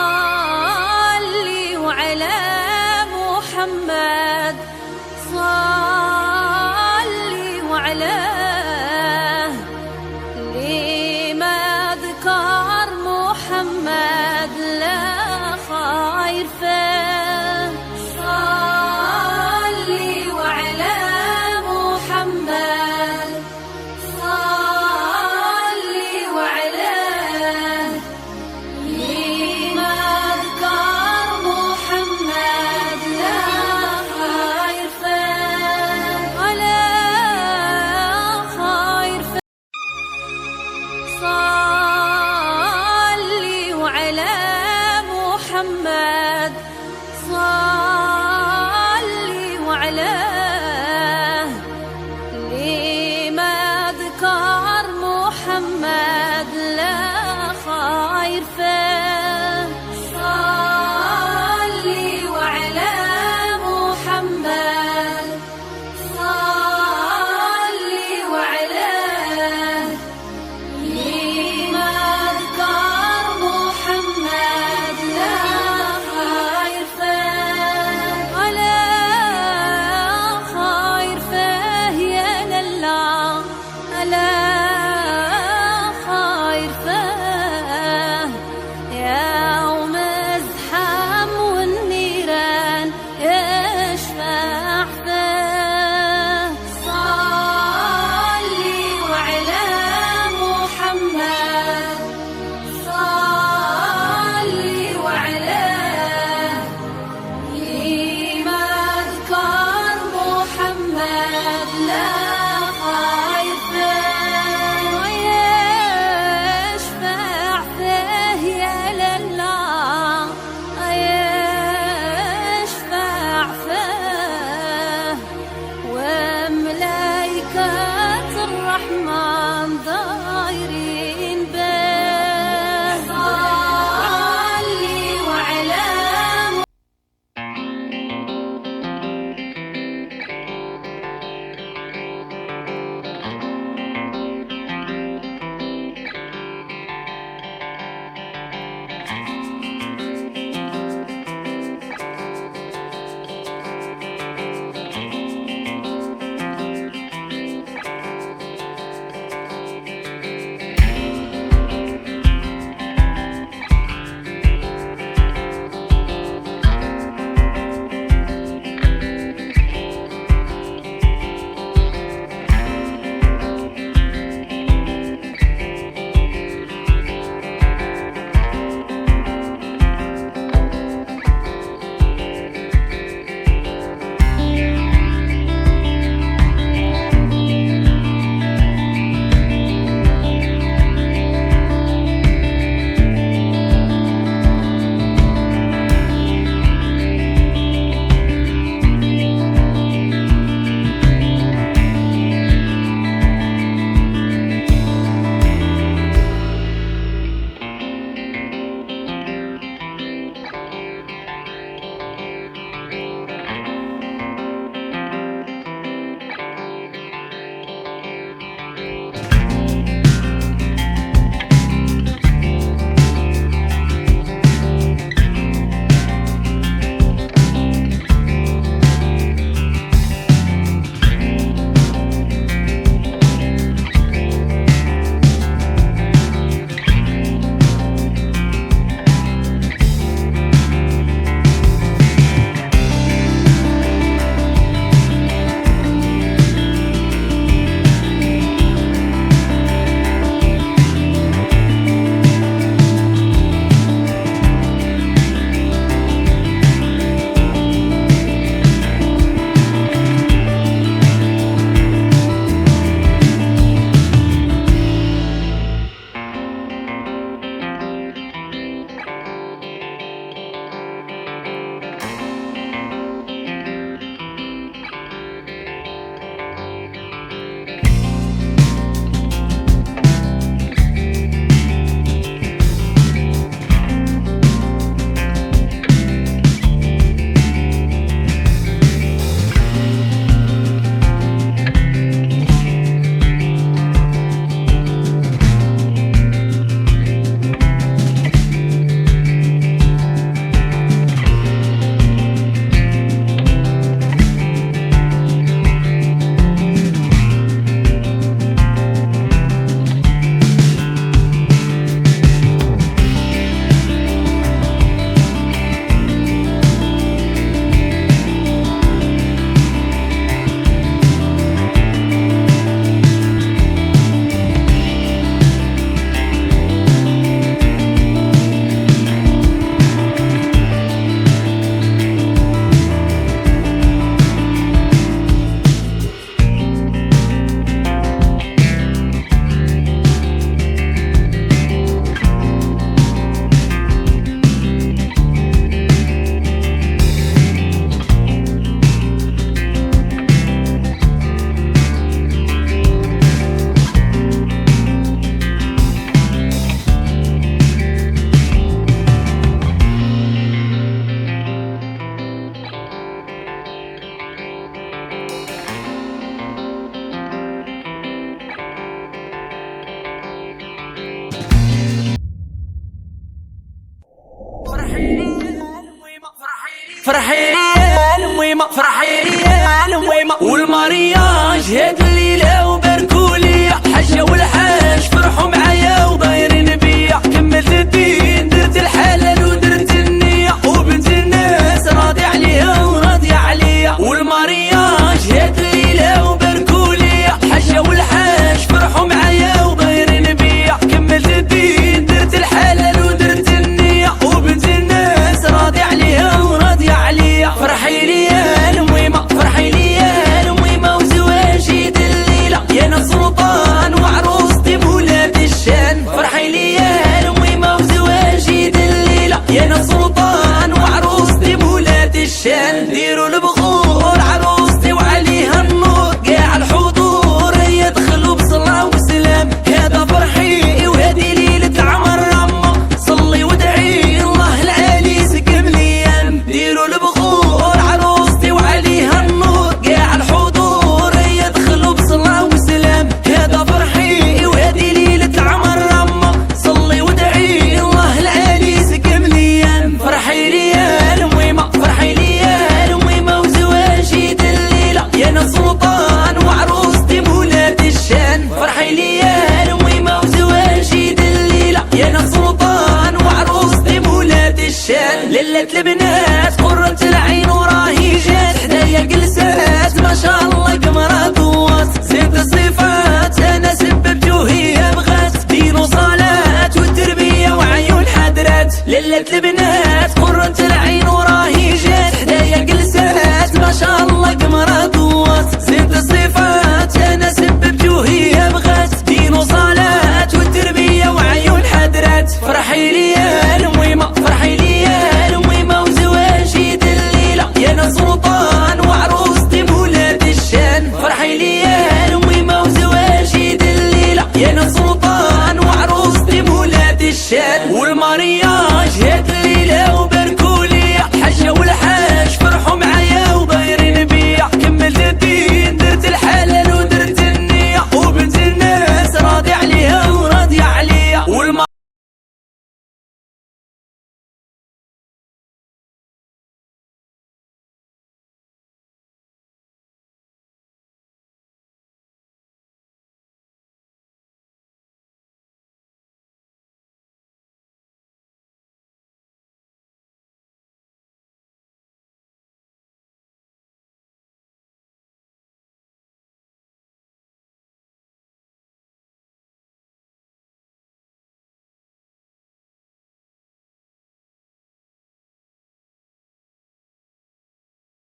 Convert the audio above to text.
صلي وعلى محمد، صلي وعلاه، لما ذكر محمد لا خير فيه. صلي وعلى محمد، صلي وعلاه، لما ذكر محمد لا خير فيه، ولا خير فيه. صلي وعلى محمد، فرحي يا الميمة فرحي يا الميمة، والمارياج هاد الليلة وباركوا ليا، الحاجة والحاج فرحوا معايا وضايرين بيا، كملت الدين درت الحلال ودرت النية، وبنت الناس راضي عليها وراضية عليا، والمارياج هاد الليلة وباركوا ليا، الحاجة والحاج فرحوا معايا وضايرين بيا، كملت الدين درت الحلال ودرت النية، وبنت الناس راضي عليها وراضية عليا. فرحي لي يا الميمة فرحي لي يا الميمة، وزواجي الليلة يا انا سلطان وعروستي بولاد الشان. فرحي لي يا الميمة وزواجي الليلة يا انا سلطان وعروستي بولاد الشان. ديروا البخور عروستي وعليها النور، قاع الحضور يدخلوا بصلاة وسلام، هذا فرحي وهذه ليلة عمر رمى، صلي وادعي الله العالي سقم ليام. ديروا البخور عروستي وعليها النور، قاع الحضور يدخلوا بصلاة وسلام، هذا فرحي وهذه ليلة عمر رمى، صلي وادعي الله العالي سقم ليام. فرحي لي يا الميمة فرحي لي يا الميمة، وزواجي الليلة يا انا سلطان وعروستي بولاد الشان. فرحي لي يا الميمة وزواجي الليلة يا انا سلطان وعروستي بولاد الشان. ليلة البنات قرة العين وراهي جات، حدايا جلسات ما شاء الله قمرة ضوات، زيد الصفات انا سببت وهي بغات، دين وصلاة والتربية وعيون حضرات. ليلة البنات قرة العين وراهي جات، حدايا جلسات ما شاء الله قمرة ضوات، زيد الصفات انا سببت وهي بغات، دين وصلاة والتربية وعيون حضرات. فرحي لي يا الميمة فرحي لي يا الميمة، وزواجي الليلة يا انا سلطان وعروستي بولاد الشان. فرحي لي يا الميمة وزواجي الليلة يا انا سلطان وعروستي بولاد الشان، والمارياج هاد